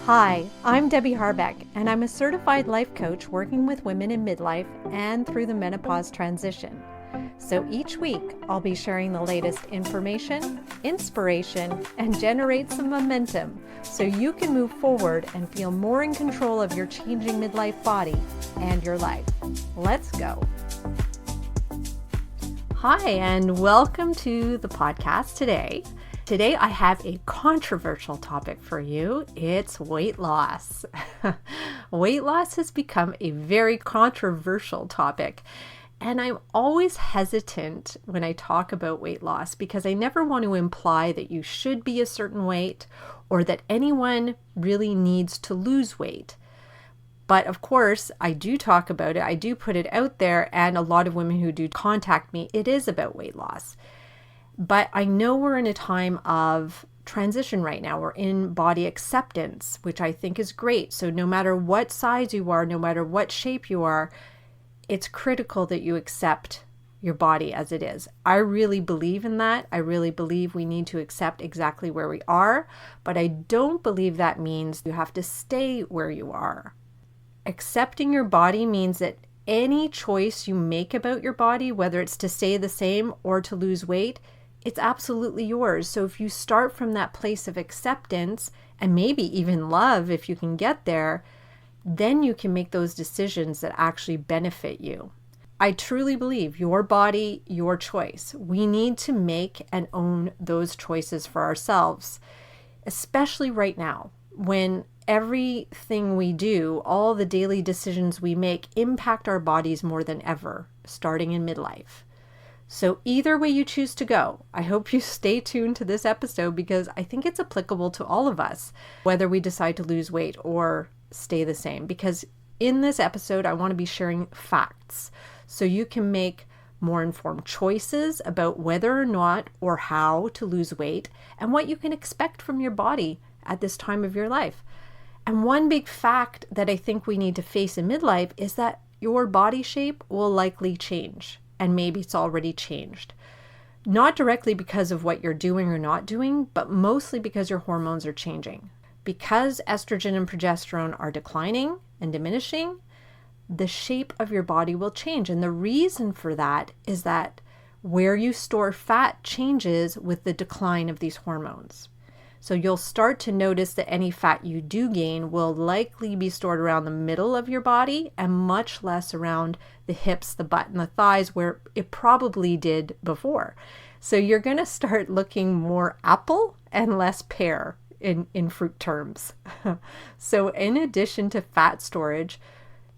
Hi, I'm Debbie Harbeck, and I'm a certified life coach working with women in midlife and through the menopause transition. So each week, I'll be sharing the latest information, inspiration, and generate some momentum so you can move forward and feel more in control of your changing midlife body and your life. Let's go. Hi, and welcome to the podcast today. Today, I have a controversial topic for you. It's weight loss. Weight loss has become a very controversial topic. And I'm always hesitant when I talk about weight loss because I never want to imply that you should be a certain weight or that anyone really needs to lose weight. But of course, I do talk about it. I do put it out there. And a lot of women who do contact me, it is about weight loss. But I know we're in a time of transition right now. We're in body acceptance, which I think is great. So no matter what size you are, no matter what shape you are, it's critical that you accept your body as it is. I really believe in that. I really believe we need to accept exactly where we are, but I don't believe that means you have to stay where you are. Accepting your body means that any choice you make about your body, whether it's to stay the same or to lose weight, it's absolutely yours. So if you start from that place of acceptance and maybe even love, if you can get there, then you can make those decisions that actually benefit you. I truly believe your body, your choice. We need to make and own those choices for ourselves, especially right now when everything we do, all the daily decisions we make impact our bodies more than ever, starting in midlife. So either way you choose to go, I hope you stay tuned to this episode because I think it's applicable to all of us, whether we decide to lose weight or stay the same. Because in this episode, I want to be sharing facts so you can make more informed choices about whether or not or how to lose weight and what you can expect from your body at this time of your life. And one big fact that I think we need to face in midlife is that your body shape will likely change. And maybe it's already changed. Not directly because of what you're doing or not doing, but mostly because your hormones are changing. Because estrogen and progesterone are declining and diminishing, the shape of your body will change. And the reason for that is that where you store fat changes with the decline of these hormones. So you'll start to notice that any fat you do gain will likely be stored around the middle of your body and much less around the hips, the butt, and the thighs where it probably did before. So you're going to start looking more apple and less pear in fruit terms. So in addition to fat storage,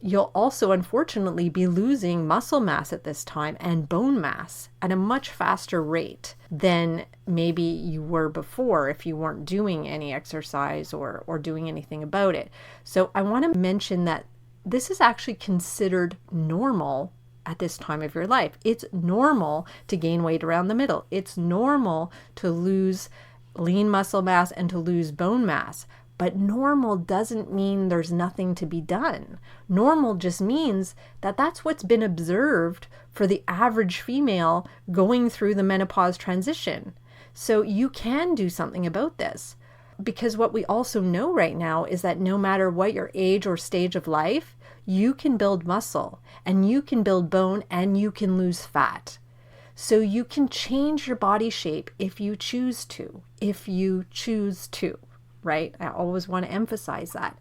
you'll also unfortunately be losing muscle mass at this time and bone mass at a much faster rate than maybe you were before if you weren't doing any exercise or doing anything about it. So I want to mention that this is actually considered normal at this time of your life. It's normal to gain weight around the middle. It's normal to lose lean muscle mass and to lose bone mass. But normal doesn't mean there's nothing to be done. Normal just means that that's what's been observed for the average female going through the menopause transition. So you can do something about this. Because what we also know right now is that no matter what your age or stage of life, you can build muscle and you can build bone and you can lose fat. So you can change your body shape if you choose to, right? I always want to emphasize that.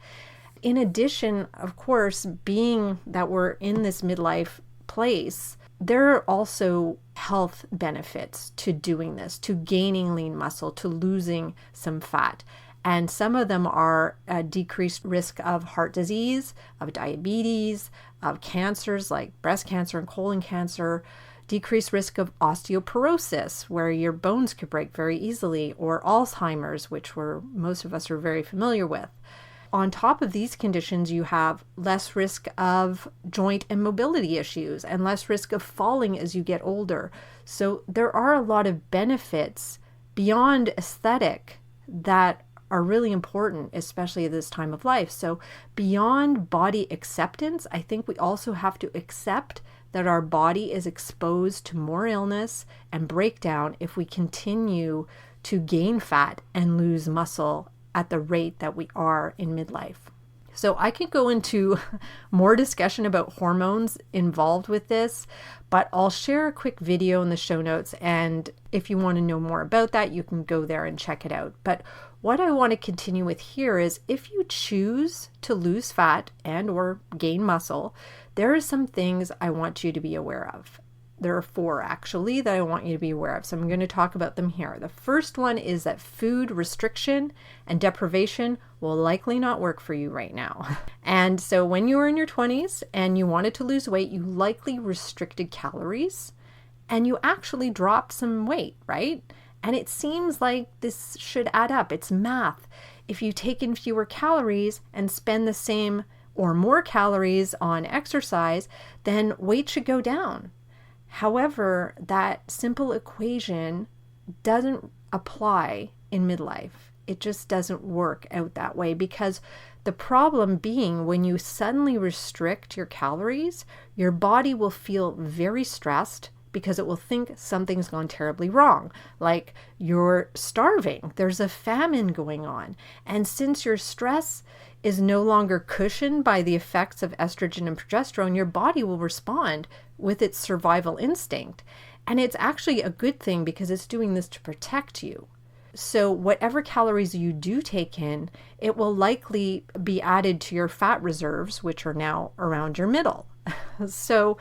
In addition, of course, being that we're in this midlife place, there are also health benefits to doing this, to gaining lean muscle, to losing some fat. And some of them are a decreased risk of heart disease, of diabetes, of cancers like breast cancer and colon cancer, decreased risk of osteoporosis, where your bones could break very easily, or Alzheimer's, which most of us are very familiar with. On top of these conditions, you have less risk of joint and mobility issues and less risk of falling as you get older. So there are a lot of benefits beyond aesthetic that are really important, especially at this time of life. So beyond body acceptance, I think we also have to accept that our body is exposed to more illness and breakdown if we continue to gain fat and lose muscle at the rate that we are in midlife. So I could go into more discussion about hormones involved with this, but I'll share a quick video in the show notes. And if you want to know more about that, you can go there and check it out. But what I want to continue with here is if you choose to lose fat and or gain muscle, there are some things I want you to be aware of. There are 4 actually that I want you to be aware of. So I'm going to talk about them here. The first one is that food restriction and deprivation will likely not work for you right now. And so when you were in your 20s and you wanted to lose weight, you likely restricted calories and you actually dropped some weight, right? And it seems like this should add up. It's math. If you take in fewer calories and spend the same or more calories on exercise, then weight should go down. However, that simple equation doesn't apply in midlife. It just doesn't work out that way because the problem being when you suddenly restrict your calories, your body will feel very stressed because it will think something's gone terribly wrong, like you're starving, there's a famine going on. And since your stress is no longer cushioned by the effects of estrogen and progesterone, your body will respond with its survival instinct. And it's actually a good thing because it's doing this to protect you. So whatever calories you do take in, it will likely be added to your fat reserves, which are now around your middle. So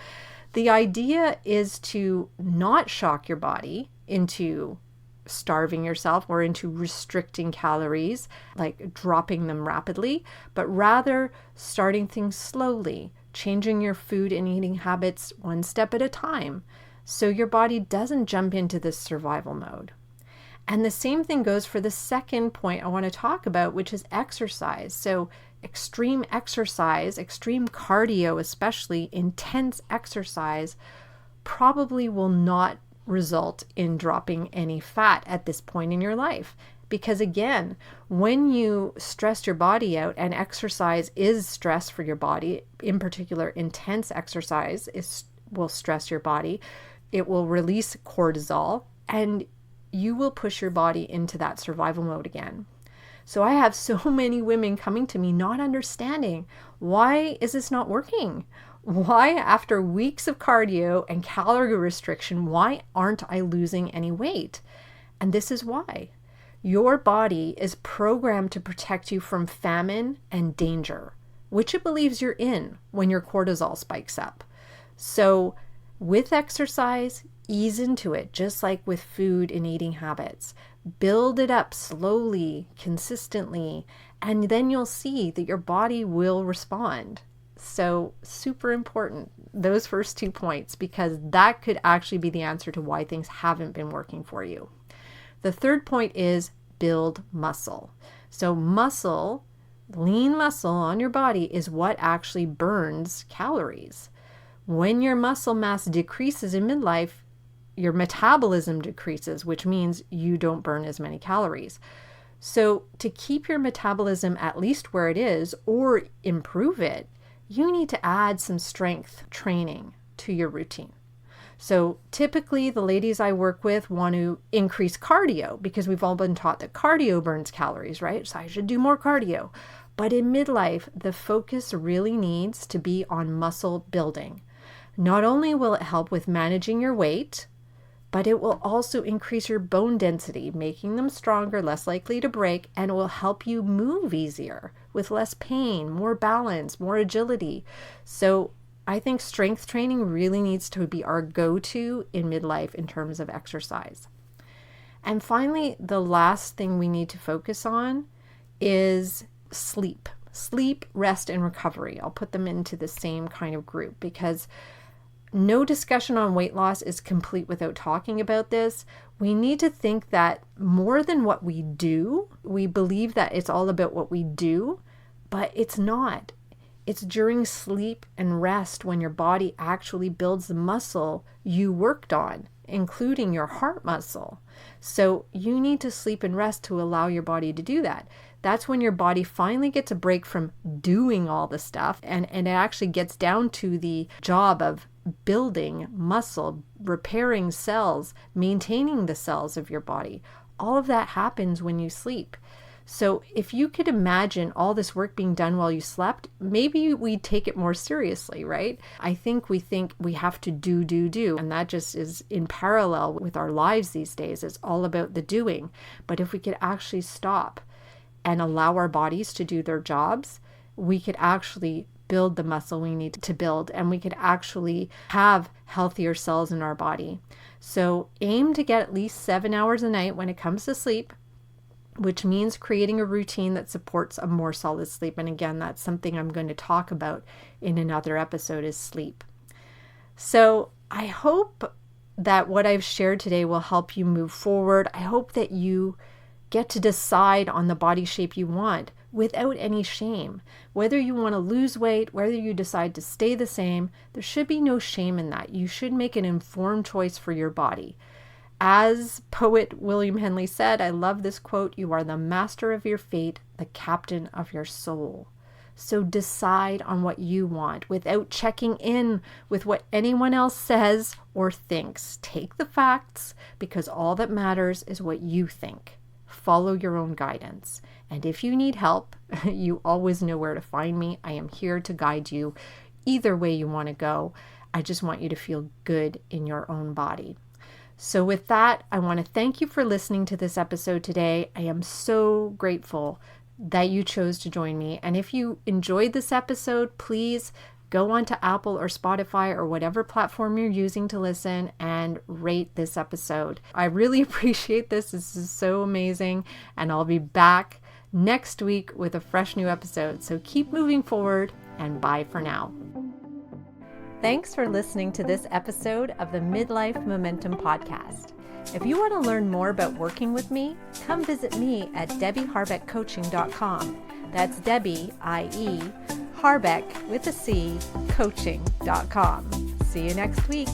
the idea is to not shock your body into starving yourself or into restricting calories, like dropping them rapidly, but rather starting things slowly, changing your food and eating habits one step at a time, so your body doesn't jump into this survival mode. And the same thing goes for the second point I want to talk about, which is exercise. So extreme exercise, extreme cardio, especially intense exercise, probably will not result in dropping any fat at this point in your life. Because again, when you stress your body out, and exercise is stress for your body, in particular intense exercise will stress your body, it will release cortisol, and you will push your body into that survival mode again. So I have so many women coming to me not understanding, why is this not working? Why, after weeks of cardio and calorie restriction, why aren't I losing any weight? And this is why. Your body is programmed to protect you from famine and danger, which it believes you're in when your cortisol spikes up. So with exercise, ease into it, just like with food and eating habits. Build it up slowly, consistently, and then you'll see that your body will respond. So super important, those first 2 points, because that could actually be the answer to why things haven't been working for you. The third point is build muscle. So muscle, lean muscle on your body is what actually burns calories. When your muscle mass decreases in midlife, your metabolism decreases, which means you don't burn as many calories. So to keep your metabolism at least where it is or improve it, you need to add some strength training to your routine. So typically the ladies I work with want to increase cardio because we've all been taught that cardio burns calories, right? So I should do more cardio. But in midlife, the focus really needs to be on muscle building. Not only will it help with managing your weight, but it will also increase your bone density, making them stronger, less likely to break, and it will help you move easier with less pain, more balance, more agility. So I think strength training really needs to be our go-to in midlife in terms of exercise. And finally, the last thing we need to focus on is sleep. Sleep, rest, and recovery. I'll put them into the same kind of group because no discussion on weight loss is complete without talking about this. We need to think that more than what we do, we believe that it's all about what we do, but it's not. It's during sleep and rest when your body actually builds the muscle you worked on, including your heart muscle. So you need to sleep and rest to allow your body to do that. That's when your body finally gets a break from doing all the stuff and it actually gets down to the job of building muscle, repairing cells, maintaining the cells of your body. All of that happens when you sleep. So if you could imagine all this work being done while you slept, maybe we'd take it more seriously, right? I think we have to do, and that just is in parallel with our lives these days. It's all about the doing. But if we could actually stop and allow our bodies to do their jobs, we could actually build the muscle we need to build, and we could actually have healthier cells in our body. So aim to get at least 7 hours a night when it comes to sleep, which means creating a routine that supports a more solid sleep. And again, that's something I'm going to talk about in another episode, is sleep. So I hope that what I've shared today will help you move forward. I hope that you get to decide on the body shape you want without any shame. Whether you want to lose weight, whether you decide to stay the same, there should be no shame in that. You should make an informed choice for your body. As poet William Henley said, I love this quote, "You are the master of your fate, the captain of your soul." So decide on what you want without checking in with what anyone else says or thinks. Take the facts, because all that matters is what you think. Follow your own guidance. And if you need help, you always know where to find me. I am here to guide you either way you want to go. I just want you to feel good in your own body. So with that, I want to thank you for listening to this episode today. I am so grateful that you chose to join me. And if you enjoyed this episode, please go on to Apple or Spotify or whatever platform you're using to listen and rate this episode. I really appreciate this. This is so amazing. And I'll be back next week with a fresh new episode. So keep moving forward, and bye for now. Thanks for listening to this episode of the Midlife Momentum Podcast. If you want to learn more about working with me, come visit me at debbieharbeckcoaching.com. That's Debbie, I-E, Harbeck with a C, coaching.com. See you next week.